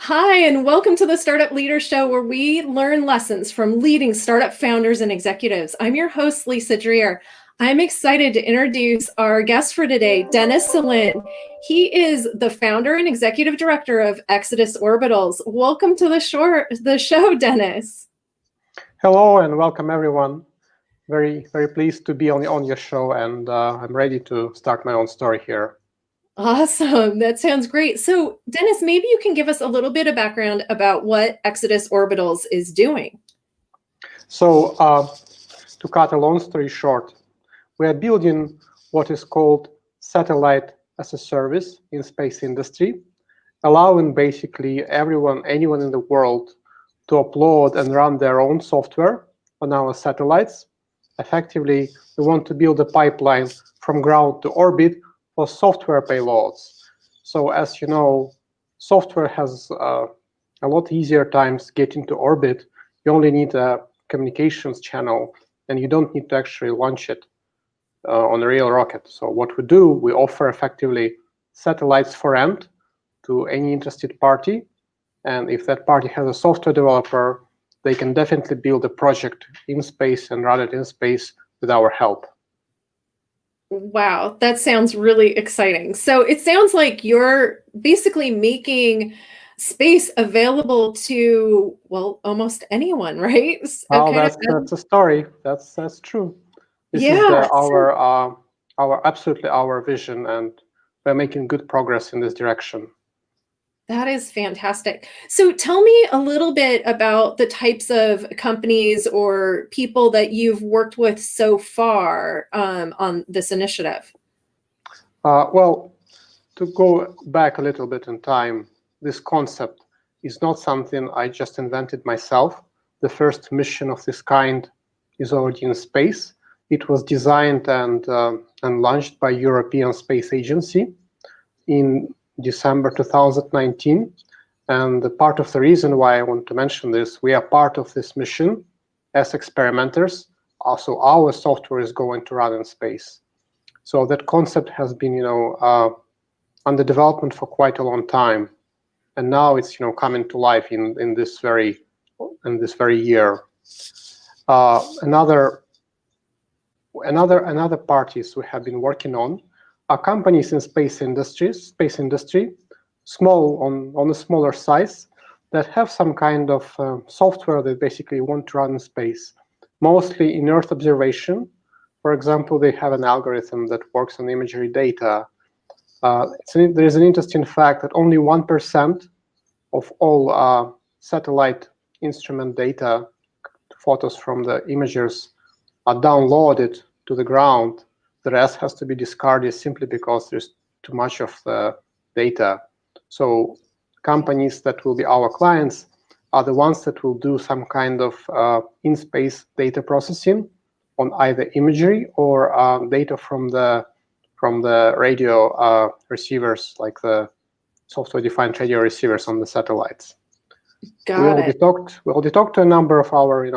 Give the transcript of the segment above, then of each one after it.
Hi, and welcome to the Startup Leader Show, where we learn lessons from leading startup founders and executives. I'm your host, Lisa Dreher. I'm excited to introduce our guest for today, Dennis Silin. He is the founder and executive director of Exodus Orbitals. Welcome to the show, Dennis. Hello and welcome, everyone. Very pleased to be on your show, and I'm ready to start my own story here. Awesome. That sounds great. So, Dennis, maybe you can give us a little bit of background about what Exodus Orbitals is doing. So, to cut a long story short, we are building what is called satellite as a service in space industry, allowing basically anyone in the world to upload and run their own software on our satellites. Effectively, we want to build a pipeline from ground to orbit for software payloads. So as you know, software has a lot easier times getting to orbit. You only need a communications channel, and you don't need to actually launch it on a real rocket. So what we do, we offer effectively satellites for rent to any interested party. And if that party has a software developer, they can definitely build a project in space and run it in space with our help. Wow, that sounds really exciting. So it sounds like you're basically making space available to, well, almost anyone, right? Oh, that's a story. That's true. This is our absolutely our vision, and we're making good progress in this direction. That is fantastic. So tell me a little bit about the types of companies or people that you've worked with so far on this initiative. Well, to go back a little bit in time, this concept is not something I just invented myself. The first mission of this kind is already in space. It was designed and launched by European Space Agency in December 2019. And part of the reason why I want to mention this, we are part of this mission as experimenters. Also, our software is going to run in space. So that concept has been, under development for quite a long time, and now it's, coming to life in this very year. Another parties we have been working on are companies in space industry, small on a smaller size, that have some kind of software that basically want to run in space, mostly in Earth observation. For example, they have an algorithm that works on imagery data. There is an interesting fact that only 1% of all satellite instrument data, photos from the imagers, are downloaded to the ground. The rest has to be discarded simply because there's too much of the data. So companies that will be our clients are the ones that will do some kind of in-space data processing on either imagery or data from the radio receivers, like the software-defined radio receivers on the satellites. We already talked to a number of our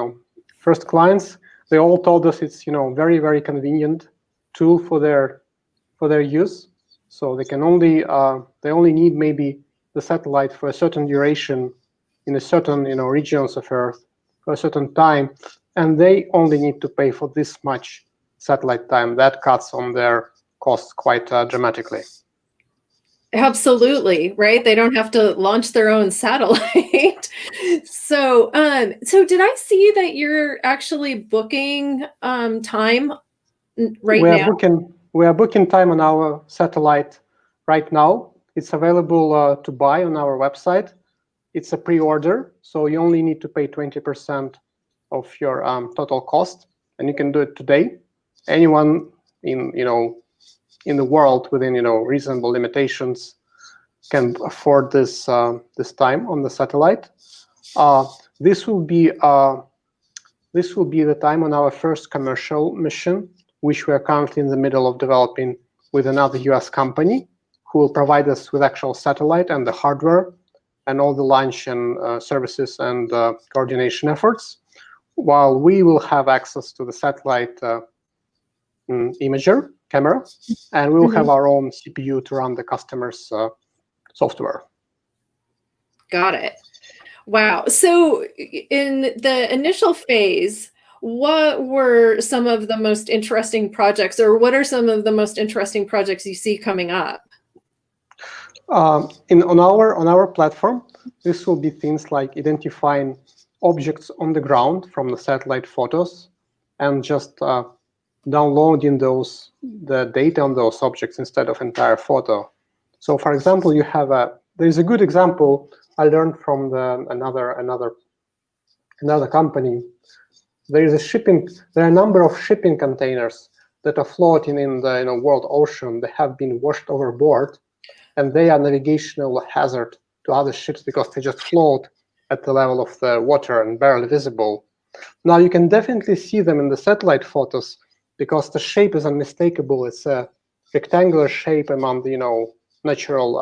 first clients. They all told us it's very convenient tool for their use. So they only need maybe the satellite for a certain duration in a certain regions of Earth for a certain time, and they only need to pay for this much satellite time. That cuts on their costs quite dramatically. Absolutely, right? They don't have to launch their own satellite. So did I see that you're actually booking time right now? We are booking time on our satellite right now. It's available to buy on our website. It's a pre-order, so you only need to pay 20% of your total cost, and you can do it today. Anyone in the world within reasonable limitations can afford this time on the satellite. This will be the time on our first commercial mission, which we are currently in the middle of developing with another US company, who will provide us with actual satellite and the hardware and all the launch and services and coordination efforts, while we will have access to the satellite imager camera, and we will have our own CPU to run the customer's software. Got it. Wow. So in the initial phase, what were some of the most interesting projects, or what are some of the most interesting projects you see coming up? On our platform, this will be things like identifying objects on the ground from the satellite photos and just downloading the data on those objects instead of entire photo. So, for example, there's a good example I learned from another company. There are a number of shipping containers that are floating in the world ocean. They have been washed overboard, and they are navigational hazard to other ships because they just float at the level of the water and barely visible. Now you can definitely see them in the satellite photos because the shape is unmistakable. It's a rectangular shape among the natural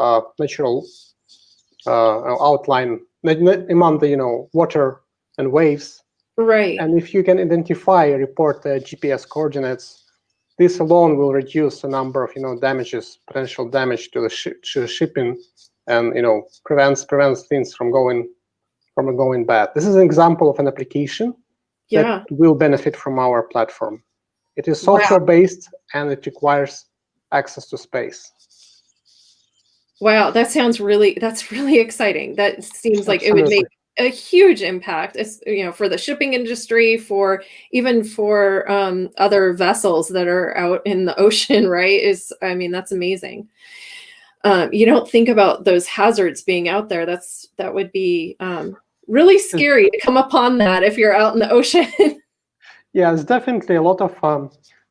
outline among the water and waves. Right. And if you can report the GPS coordinates, this alone will reduce the number of potential damage to the shipping, and prevents things from going bad. This is an example of an application that will benefit from our platform. It is software based and it requires access to space. Wow, that's really exciting. That seems like it would make a huge impact, for the shipping industry, even for other vessels that are out in the ocean, right? That's amazing. You don't think about those hazards being out there. That would be really scary to come upon that if you're out in the ocean. Yeah, there's definitely a lot of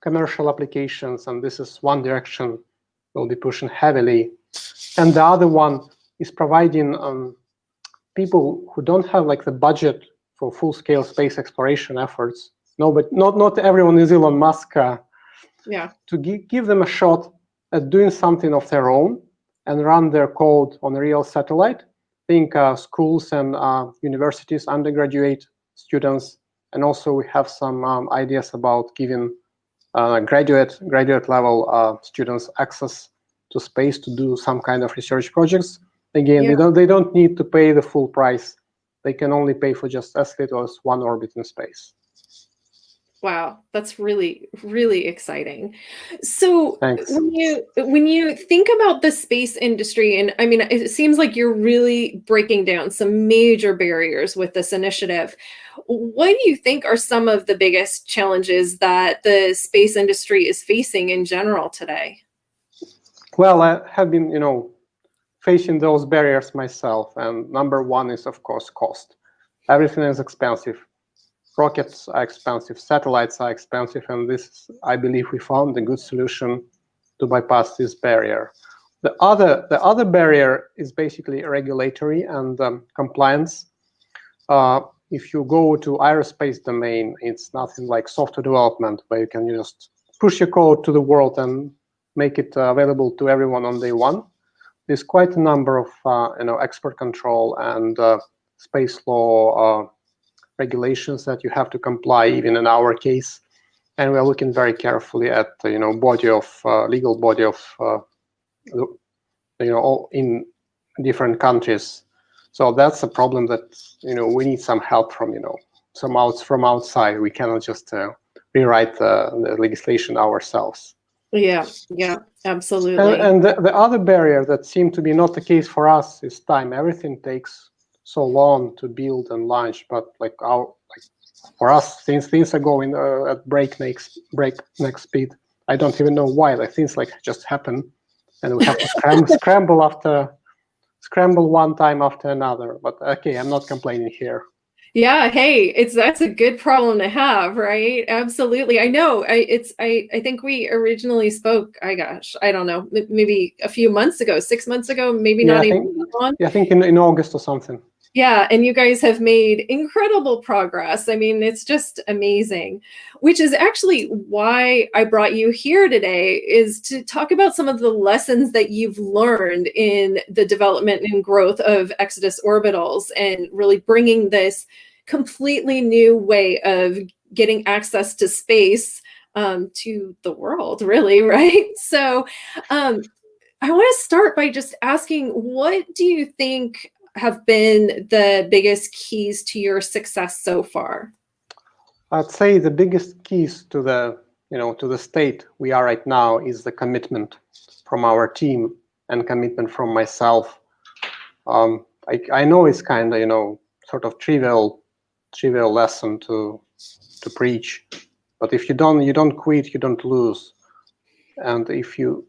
commercial applications, and this is one direction we'll be pushing heavily. And the other one is providing people who don't have the budget for full-scale space exploration efforts. No, but not everyone is Elon Musk. To give them a shot at doing something of their own and run their code on a real satellite. Think schools and universities, undergraduate students, and also we have some ideas about giving graduate level students access to space to do some kind of research projects. Again, they don't need to pay the full price. They can only pay for just as little as one orbit in space. Wow, that's really, really exciting. So when you think about the space industry, and it seems like you're really breaking down some major barriers with this initiative. What do you think are some of the biggest challenges that the space industry is facing in general today? Well, I have been, facing those barriers myself, and number one is, of course, cost. Everything is expensive. Rockets are expensive, satellites are expensive, and I believe we found a good solution to bypass this barrier. The other barrier is basically regulatory and compliance. If you go to aerospace domain, it's nothing like software development where you can just push your code to the world and make it available to everyone on day one. There's quite a number of export control and space law regulations that you have to comply, even in our case, and we are looking very carefully at the legal body of all in different countries. So that's a problem that we need some help from from outside. We cannot just rewrite the legislation ourselves. Yeah, absolutely. And the other barrier that seemed to be not the case for us is time. Everything takes so long to build and launch, but for us, things are going at breakneck speed. I don't even know why. Things just happen, and we have to scramble one time after another. But okay, I'm not complaining here. Yeah, hey, that's a good problem to have, right? Absolutely. I know. I think we originally spoke, I don't know, maybe a few months ago, 6 months ago, maybe not even that long. Yeah, I think in August or something. Yeah, and you guys have made incredible progress. It's just amazing, which is actually why I brought you here today, is to talk about some of the lessons that you've learned in the development and growth of Exodus Orbitals and really bringing this completely new way of getting access to space to the world, really, right? So I want to start by just asking, what do you think have been the biggest keys to your success so far? I'd say the biggest keys to the state we are right now is the commitment from our team and commitment from myself. I know it's kind of sort of trivial lesson to preach, but if you don't quit, you don't lose, and if you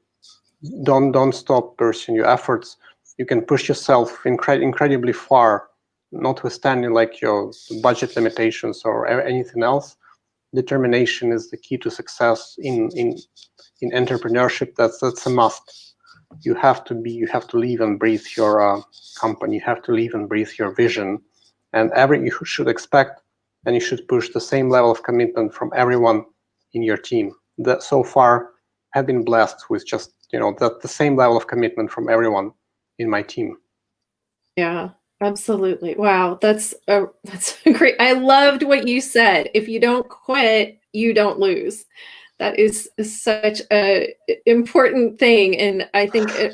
don't stop pursuing your efforts, you can push yourself incredibly far, notwithstanding like your budget limitations or anything else. Determination is the key to success in entrepreneurship. That's a must. You have to live and breathe your company. You have to live and breathe your vision, and you should expect and you should push the same level of commitment from everyone in your team. That so far have been blessed with just the same level of commitment from everyone in my team. Yeah, absolutely. Wow, that's great. I loved what you said. If you don't quit, you don't lose. That is such a important thing, and I think a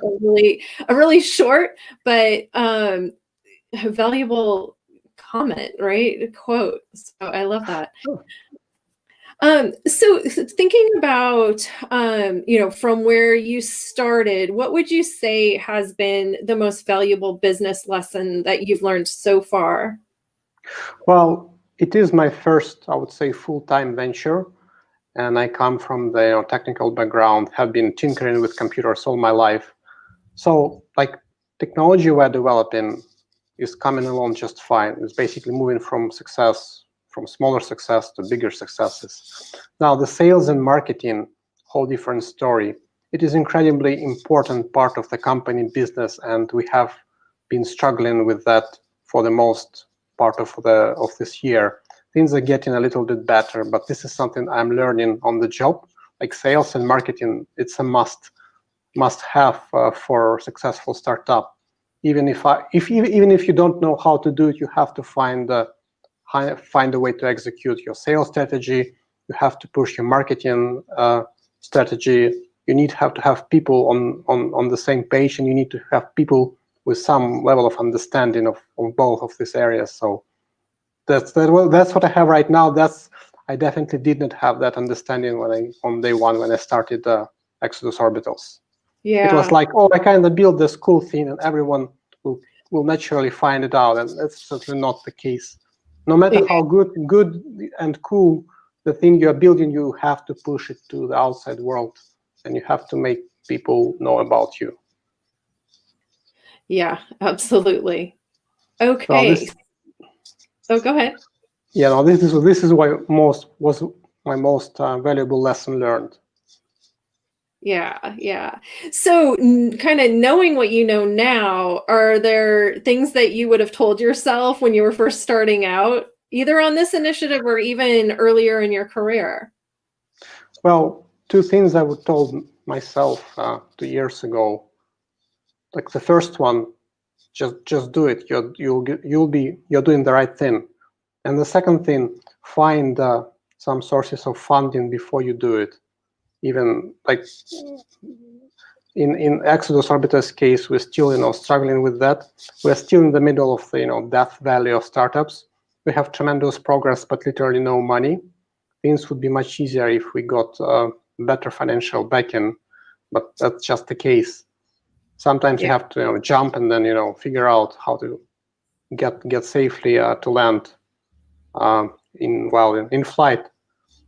really short but valuable comment, right? Quote. So I love that. So thinking about, from where you started, what would you say has been the most valuable business lesson that you've learned so far? Well, it is my first, I would say, full-time venture, and I come from the technical background, have been tinkering with computers all my life. So, like, technology we're developing is coming along just fine. It's basically moving from smaller success to bigger successes. Now, the sales and marketing, whole different story. It is incredibly important part of the company business, and we have been struggling with that for the most part of this year. Things are getting a little bit better, but this is something I'm learning on the job. Like sales and marketing, it's a must have for successful startup. Even if you don't know how to do it, you have to find a way to execute your sales strategy. You have to push your marketing strategy. You need to have people on the same page, and you need to have people with some level of understanding of both of these areas. So that's what I have right now. I definitely did not have that understanding on day one when I started Exodus Orbitals. Yeah. It was like, oh, I kind of built this cool thing, and everyone will naturally find it out, and that's certainly not the case. No matter how good and cool the thing you are building, you have to push it to the outside world, and you have to make people know about you. Yeah, absolutely. Okay. Go ahead. Yeah, no, this is why was my most valuable lesson learned. Yeah. So kind of knowing what you know now, are there things that you would have told yourself when you were first starting out, either on this initiative or even earlier in your career? Well, two things I would told myself 2 years ago. Like the first one, just do it. You're doing the right thing. And the second thing, find some sources of funding before you do it. Even like in Exodus Orbitals case, we're still struggling with that. We're still in the middle of the death valley of startups. We have tremendous progress, but literally no money. Things would be much easier if we got better financial backing, but that's just the case. Sometimes you have to jump and then figure out how to get safely to land in flight.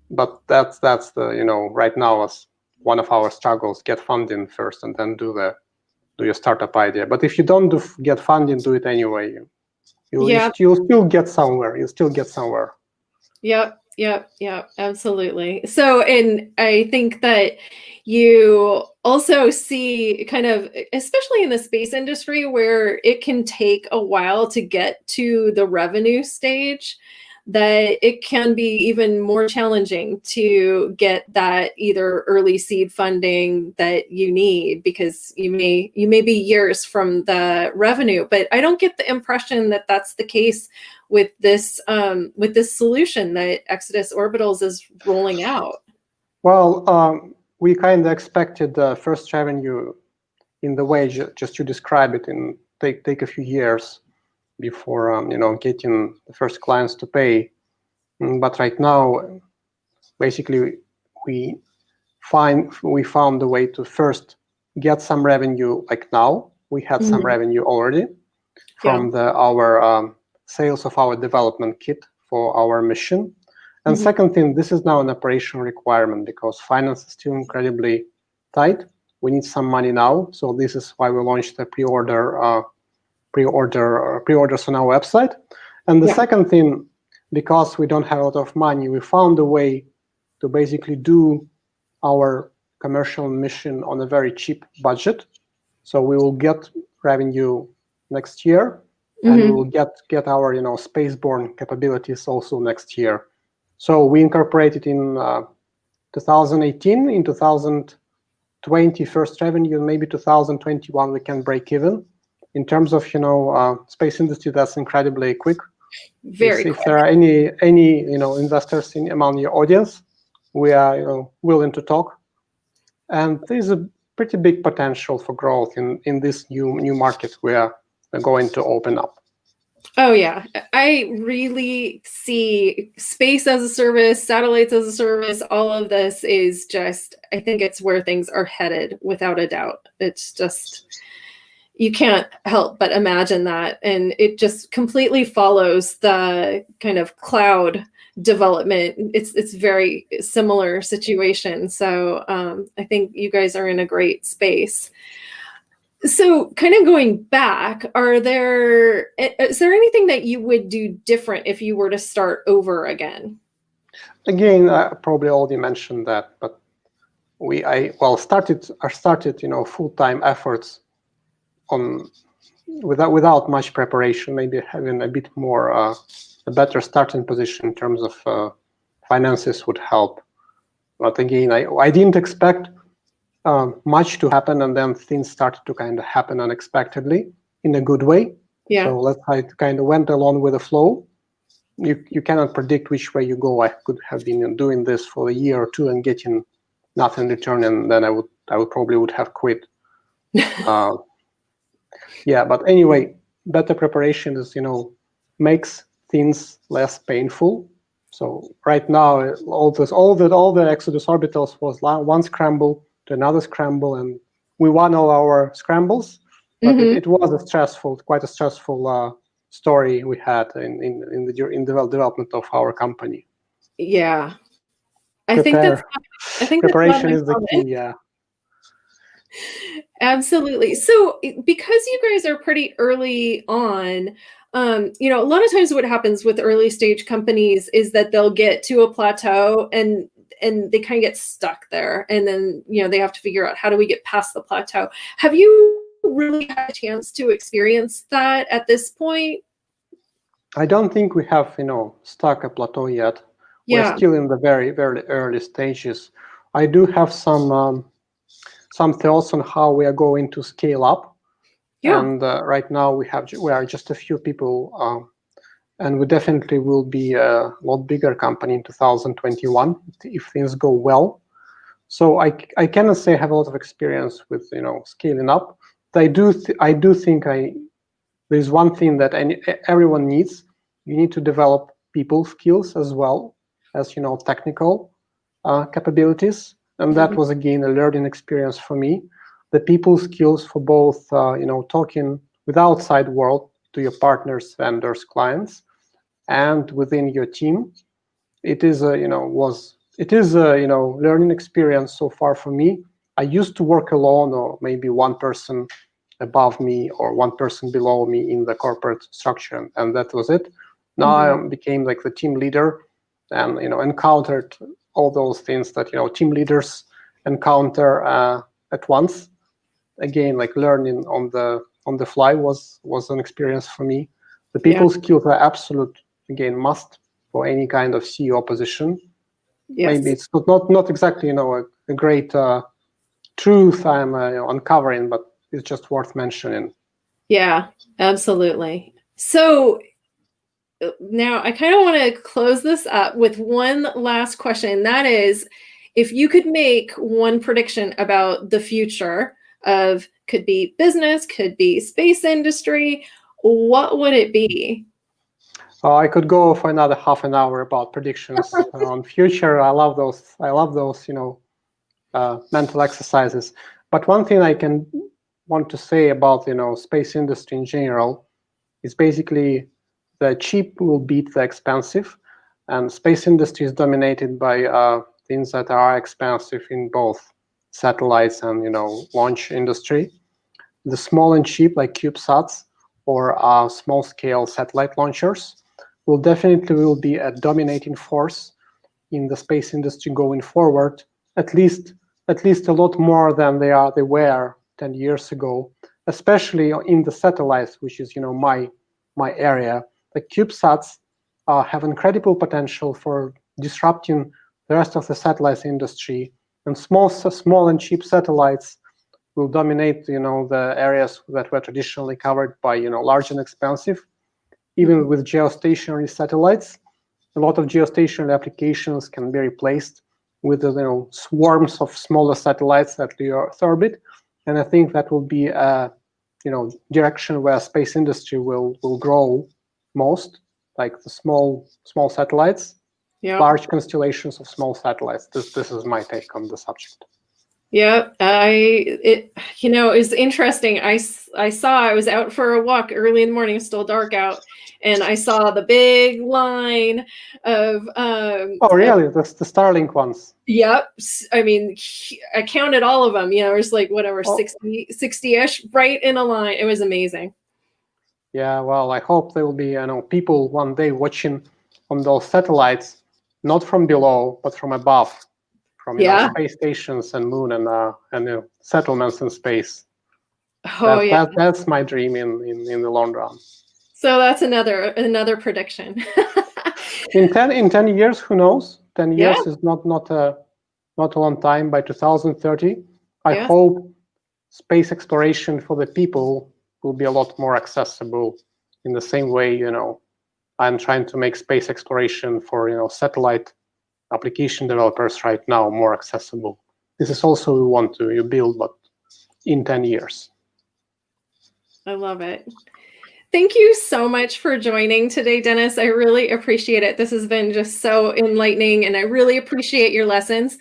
But that's the right now as one of our struggles: get funding first and then do your startup idea. But if you don't get funding, do it anyway. You'll still get somewhere. You'll still get somewhere. Yep, absolutely. So, and I think that you also see kind of, especially in the space industry, where it can take a while to get to the revenue stage, that it can be even more challenging to get that either early seed funding that you need, because you may be years from the revenue. But I don't get the impression that that's the case with this solution that Exodus Orbitals is rolling out. Well, we kind of expected the first revenue in the way just you describe it in take a few years. before getting the first clients to pay. But right now, basically, we found a way to first get some revenue. Like now, we had some revenue already from our sales of our development kit for our mission. And second thing, this is now an operational requirement because finance is still incredibly tight. We need some money now, so this is why we launched the pre-orders on our website. And the second thing, because we don't have a lot of money, we found a way to basically do our commercial mission on a very cheap budget. So we will get revenue next year, and we will get our spaceborne capabilities also next year. So we incorporated in 2018, in 2020 first revenue, maybe 2021 we can break even. In terms of space industry, that's incredibly quick. Very quick. If there are any investors among your audience, we are willing to talk. And there's a pretty big potential for growth in this new market we are going to open up. Oh yeah, I really see space as a service, satellites as a service. All of this is just, I think it's where things are headed without a doubt. It's just, you can't help but imagine that. And it just completely follows the kind of cloud development. It's very similar situation. So I think you guys are in a great space. So kind of going back, is there anything that you would do different if you were to start over again? Again, I probably already mentioned that, but I started full-time efforts on without much preparation, maybe having a bit more a better starting position in terms of finances would help. But again, I didn't expect much to happen, and then things started to kind of happen unexpectedly in a good way. Yeah. So I kind of went along with the flow. You cannot predict which way you go. I could have been doing this for a year or two and getting nothing in return, and then I would probably have quit. Yeah, but anyway, better preparation is makes things less painful. So right now, all the Exodus orbitals was one scramble to another scramble, and we won all our scrambles. But it was quite a stressful story we had in the development of our company. Yeah, I think preparation is the key. Yeah. Absolutely. So because you guys are pretty early on, a lot of times what happens with early stage companies is that they'll get to a plateau and they kind of get stuck there. And then, they have to figure out, how do we get past the plateau? Have you really had a chance to experience that at this point? I don't think we have, stuck a plateau yet. Yeah. We're still in the very, very early stages. I do have some thoughts on how we are going to scale up. Yeah. And right now we are just a few people, and we definitely will be a lot bigger company in 2021 if things go well. So I cannot say I have a lot of experience with scaling up. But I do think there's one thing that everyone needs. You need to develop people skills as well as technical capabilities. And that was, again, a learning experience for me. The people skills for both, talking with the outside world to your partners, vendors, clients, and within your team. It is a, learning experience so far for me. I used to work alone, or maybe one person above me or one person below me in the corporate structure, and that was it. Now I became like the team leader, and encountered all those things that team leaders encounter at once. Again, like learning on the fly was an experience for me. The people skills are absolute, again, must for any kind of CEO position. Yes. Maybe it's not exactly a great truth I'm uncovering, but it's just worth mentioning. Yeah, absolutely. So now I kind of want to close this up with one last question. And that is, if you could make one prediction about the future of, could be business, could be space industry, what would it be? I could go for another half an hour about predictions on future. I love those, mental exercises. But one thing I can want to say about, space industry in general is basically the cheap will beat the expensive, and space industry is dominated by things that are expensive in both satellites and, launch industry. The small and cheap, like CubeSats or small-scale satellite launchers, will be a dominating force in the space industry going forward, at least a lot more than they were 10 years ago, especially in the satellites, which is my area. The CubeSats have incredible potential for disrupting the rest of the satellites industry, and small and cheap satellites will dominate the areas that were traditionally covered by large and expensive. Even with geostationary satellites, a lot of geostationary applications can be replaced with swarms of smaller satellites at the Earth orbit, and I think that will be a direction where space industry will grow most, like the small satellites, large constellations of small satellites. This is my take on the subject. Yeah, it's interesting. I was out for a walk early in the morning, still dark out, and I saw the big line of oh, really? That's the Starlink ones. Yep. I mean, I counted all of them. It's like whatever, 60-ish, right in a line. It was amazing. Yeah, well, I hope there will be people one day watching on those satellites, not from below, but from above, from space stations and moon and settlements in space. Oh, that's my dream in the long run. So that's another prediction. in 10 years, who knows? 10 years is not a long time. By 2030, I hope space exploration for the people will be a lot more accessible. In the same way, I'm trying to make space exploration for satellite application developers right now more accessible. This is also we want to build, but in 10 years. I love it. Thank you so much for joining today, Dennis. I really appreciate it. This has been just so enlightening, and I really appreciate your lessons.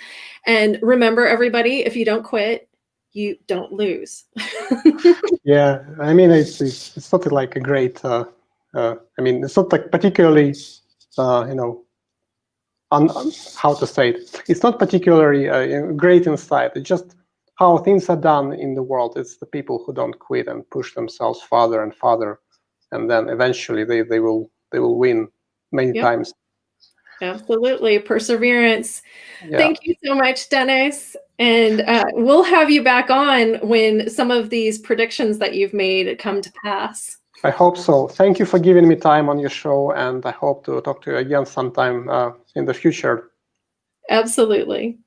And remember, everybody, if you don't quit, you don't lose. Yeah, I mean, it's not like a great. It's not like particularly, how to say it. It's not particularly great insight. It's just how things are done in the world. It's the people who don't quit and push themselves farther and farther, and then eventually they will win many times. Absolutely, perseverance. Yeah. Thank you so much, Dennis. And we'll have you back on when some of these predictions that you've made come to pass. I hope so. Thank you for giving me time on your show, and I hope to talk to you again sometime in the future. Absolutely.